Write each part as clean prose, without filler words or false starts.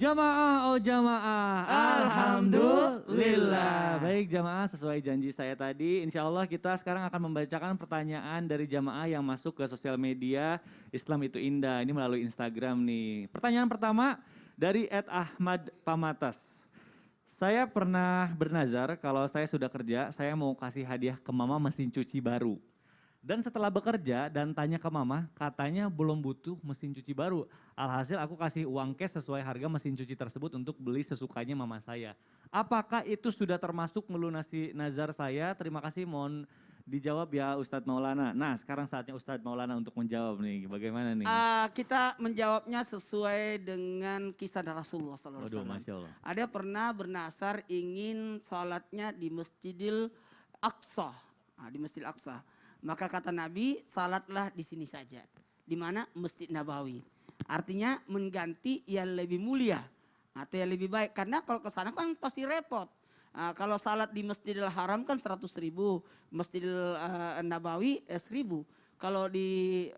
Jamaah, oh jamaah, alhamdulillah. Baik jamaah, sesuai janji saya tadi, insya Allah kita sekarang akan membacakan pertanyaan dari jamaah yang masuk ke sosial media Islam itu Indah. Ini melalui Instagram nih. Pertanyaan pertama dari @Ahmad Pamatas. Saya pernah bernazar kalau saya sudah kerja, saya mau kasih hadiah ke mama mesin cuci baru. Dan setelah bekerja dan tanya ke mama, katanya belum butuh mesin cuci baru. Alhasil aku kasih uang cash sesuai harga mesin cuci tersebut untuk beli sesukanya mama saya. Apakah itu sudah termasuk melunasi nazar saya? Terima kasih, mohon dijawab ya Ustadz Maulana. Nah sekarang saatnya Ustadz Maulana untuk menjawab nih, bagaimana nih? Kita menjawabnya sesuai dengan kisah dari Rasulullah SAW. Waduh, Masya Allah. Ada pernah bernasar ingin sholatnya di Masjidil Aqsa. Di Masjidil Aqsa. Maka kata Nabi, salatlah di sini saja. Di mana? Masjid Nabawi. Artinya mengganti yang lebih mulia atau yang lebih baik. Karena kalau ke sana kan pasti repot. Kalau salat di Masjidil Haram kan 100.000, Masjidil Nabawi 1.000. Kalau di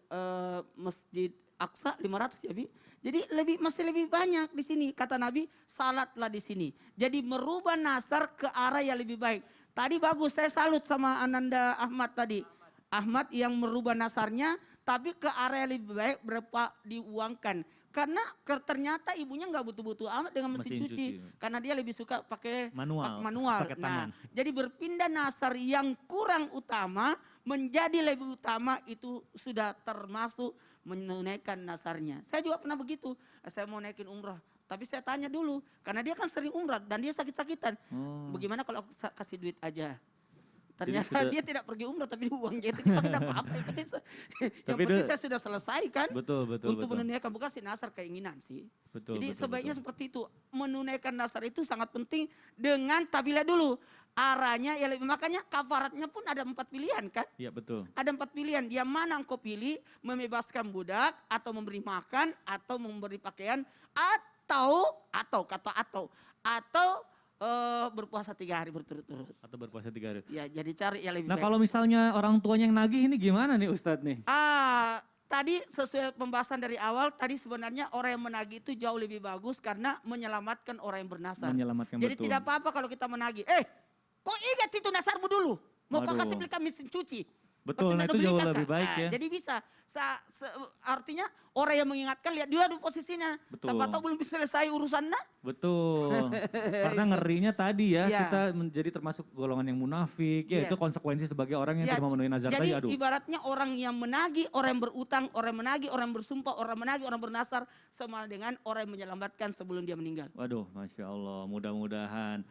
Masjid Aqsa 500 ya Bi. Jadi masih lebih banyak di sini. Kata Nabi, salatlah di sini. Jadi merubah nasar ke arah yang lebih baik. Tadi bagus, saya salut sama Ananda Ahmad tadi. Ahmad yang merubah nasarnya tapi ke area lebih baik berupa diuangkan. Karena ternyata ibunya nggak butuh-butuh amat dengan mesin cuci. Karena dia lebih suka pakai manual. Nah, jadi berpindah nasar yang kurang utama menjadi lebih utama itu sudah termasuk menunaikan nasarnya. Saya juga pernah begitu. Saya mau naikin umrah. Tapi saya tanya dulu, karena dia kan sering umrah dan dia sakit-sakitan. Bagaimana kalau aku kasih duit aja? Ternyata dia tidak pergi umrah tapi uangnya itu dipakai apa-apa. Yang penting saya sudah selesai kan. Betul. Untuk menunaikan bukan si nasar keinginan sih. Jadi sebaiknya seperti itu. Menunaikan nasar itu sangat penting dengan tabilah dulu. Arahnya ya lebih, makanya kafaratnya pun ada 4 pilihan kan. Iya betul. Ada 4 pilihan, yang mana engkau pilih, membebaskan budak atau memberi makan atau memberi pakaian atau berpuasa 3 hari berturut-turut. Atau berpuasa 3 hari. Ya jadi cari yang lebih baik. Nah kalau misalnya orang tuanya yang nagih ini gimana nih Ustadz nih? Tadi sesuai pembahasan dari awal, tadi sebenarnya orang yang menagih itu jauh lebih bagus karena menyelamatkan orang yang bernasar. Jadi betul. Tidak apa-apa kalau kita menagih. Kok ingat itu nasarmu dulu? Mau kau kasih belikan mesin cuci? Betul, nah itu jauh lebih baik ya. Jadi bisa, artinya orang yang mengingatkan lihat dulu posisinya. Betul. Siapa tahu belum bisa selesai urusannya. Betul, karena ngerinya tadi ya kita menjadi termasuk golongan yang munafik. Ya itu konsekuensi sebagai orang yang tidak memenuhi nazar tadi. Jadi ibaratnya orang yang menagih, orang yang berutang, orang yang menagih, orang yang bersumpah, orang yang menagih, orang bernasar. Sama dengan orang yang menyelamatkan sebelum dia meninggal. Waduh, Masya Allah, mudah-mudahan.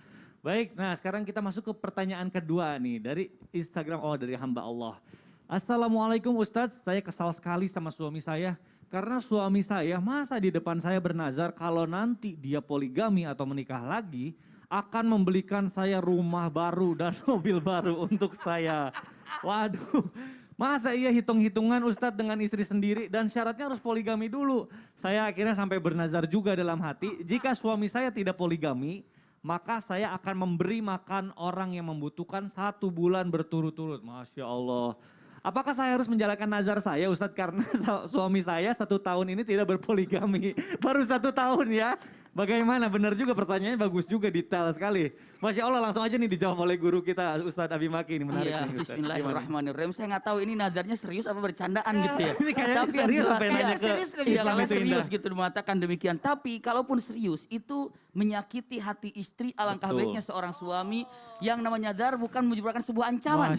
Baik, nah sekarang kita masuk ke pertanyaan kedua nih dari Instagram, dari hamba Allah. Assalamualaikum Ustadz, saya kesal sekali sama suami saya. Karena suami saya masa di depan saya bernazar kalau nanti dia poligami atau menikah lagi akan membelikan saya rumah baru dan mobil baru untuk saya. Waduh, masa iya hitung-hitungan Ustadz dengan istri sendiri dan syaratnya harus poligami dulu. Saya akhirnya sampai bernazar juga dalam hati, jika suami saya tidak poligami, maka saya akan memberi makan orang yang membutuhkan 1 bulan berturut-turut. Masya Allah. Apakah saya harus menjalankan nazar saya Ustadz karena suami saya 1 tahun ini tidak berpoligami. Baru 1 tahun ya. Bagaimana? Benar juga pertanyaannya, bagus juga, detail sekali. Masya Allah, langsung aja nih dijawab oleh guru kita Ustadz Abi Maki. Ini menarik nih Ustadz. Bismillahirrahmanirrahim. Saya nggak tahu ini nadarnya serius apa bercandaan gitu ya. Ini kayaknya tapi serius sampai nanya ke Islam itu serius Indah. gitu mengatakan demikian. Tapi kalaupun serius itu menyakiti hati istri, alangkah baiknya seorang suami yang namanya nadar bukan menyebabkan sebuah ancaman.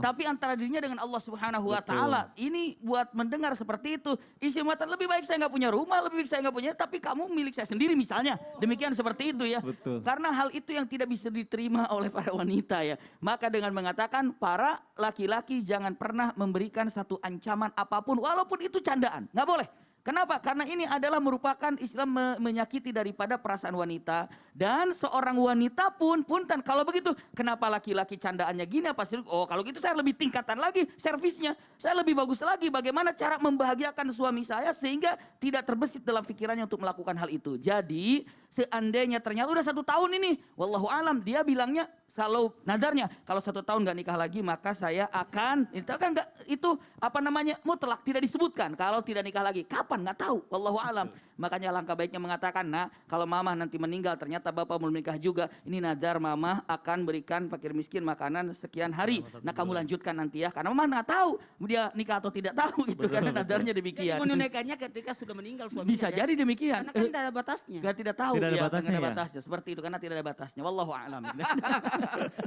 Tapi antara dirinya dengan Allah Subhanahu wa taala. Ini buat mendengar seperti itu. Isi mata lebih baik saya nggak punya rumah, lebih baik saya nggak punya, tapi kamu milik saya sendiri misalnya. Demikian seperti itu ya. Betul. Karena hal itu yang tidak bisa diterima oleh para wanita ya. Maka dengan mengatakan para laki-laki jangan pernah memberikan satu ancaman apapun walaupun itu candaan. Nggak boleh. Kenapa? Karena ini adalah merupakan Islam menyakiti daripada perasaan wanita. Dan seorang wanita pun kalau begitu, kenapa laki-laki candaannya gini apa sih? Oh kalau gitu saya lebih tingkatan lagi servisnya. Saya lebih bagus lagi bagaimana cara membahagiakan suami saya sehingga tidak terbesit dalam pikirannya untuk melakukan hal itu. Jadi seandainya ternyata udah 1 tahun ini, wallahu alam dia bilangnya Kalau nadarnya, kalau 1 tahun nggak nikah lagi maka saya akan, itu kan nggak, itu apa namanya, mutlak tidak disebutkan. Kalau tidak nikah lagi, kapan nggak tahu, wallahu alam. Makanya langkah baiknya mengatakan, nah kalau mama nanti meninggal ternyata bapak belum nikah juga, ini nadar mama akan berikan fakir miskin makanan sekian hari. Nah kamu lanjutkan nanti ya, karena mama nggak tahu dia nikah atau tidak tahu gitu, karena nadarnya Jadi demikian. menunaikannya ketika sudah meninggal suaminya. Bisa ya? jadi demikian. Karena kan tidak ada batasnya. Tidak tahu, Tidak ada ya, batasnya, nggak ada ya? batasnya. Seperti itu karena tidak ada batasnya. Wallahu a'lam.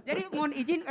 Jadi mohon izin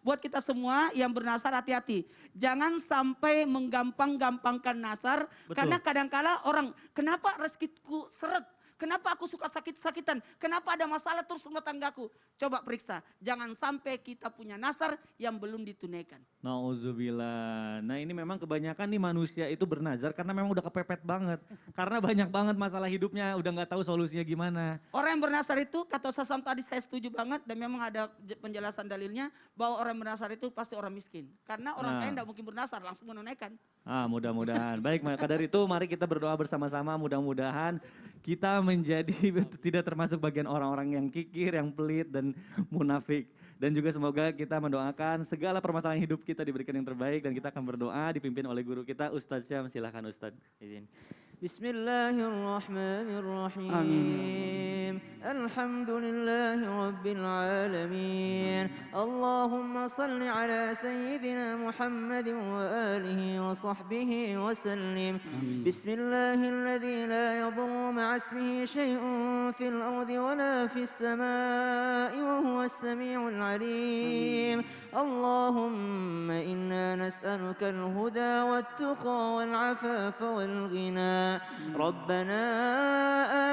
buat kita semua yang bernasar hati-hati. Jangan sampai menggampang-gampangkan nasar. Betul. Karena kadangkala orang, kenapa rezekiku seret? Kenapa aku suka sakit-sakitan? Kenapa ada masalah terus rumah tanggaku? Coba periksa. Jangan sampai kita punya nasar yang belum ditunaikan. Nauzubillah. Nah ini memang kebanyakan nih manusia itu bernazar karena memang udah kepepet banget. Karena banyak banget masalah hidupnya, udah nggak tahu solusinya gimana. Orang yang bernasar itu, kata Ustaz Sam tadi saya setuju banget. Dan memang ada penjelasan dalilnya bahwa orang yang bernasar itu pasti orang miskin. Karena orang kaya tidak mungkin bernasar, langsung menunaikan. Mudah-mudahan. Baik, maka dari itu mari kita berdoa bersama-sama. Mudah-mudahan kita menjadi tidak termasuk bagian orang-orang yang kikir, yang pelit dan munafik. Dan juga semoga kita mendoakan segala permasalahan hidup kita diberikan yang terbaik. Dan kita akan berdoa dipimpin oleh guru kita Ustadz Syam. Silahkan Ustadz. Izin. Bismillahirrahmanirrahim. Alhamdulillahi rabbil alamin. Allahumma salli ala sayyidina Muhammadin wa alihi wa sahbihi wa sallim. Bismillahilladzi la yadurru ma'a ismihi syai'un fil ardi wa la fis samai wa huwas samiul alim. Allahumma inna nas'aluka al-huda wat-tuqa wal-'afafa wal-ghina. ربنا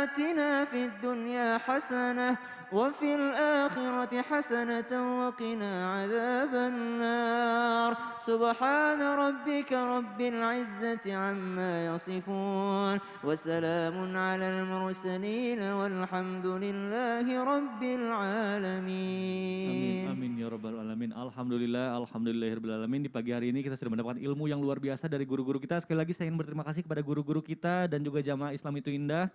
آتنا في الدنيا حسنة وفي الآخرة حسنة وقنا عذاب النار سبحان ربك رب العزة عما يصفون وسلام على المرسلين والحمد لله رب العالمين. Amin ya rabbal alamin. Alhamdulillahirabbil alamin. Di pagi hari ini kita sudah mendapatkan ilmu yang luar biasa dari guru-guru kita. Sekali lagi saya ingin berterima kasih kepada guru-guru kita dan juga jamaah Islam itu indah.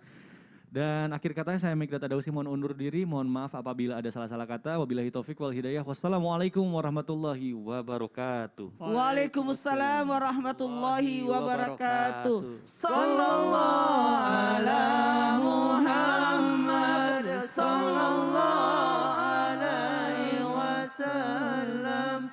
Dan akhir katanya saya Mikdad Adausi mohon undur diri. Mohon maaf apabila ada salah-salah kata. Wabillahi taufik wal hidayah. Wassalamualaikum warahmatullahi wabarakatuh. Waalaikumsalam warahmatullahi wabarakatuh. Sallallahu ala Muhammad. Sallallahu alaihi wasallam.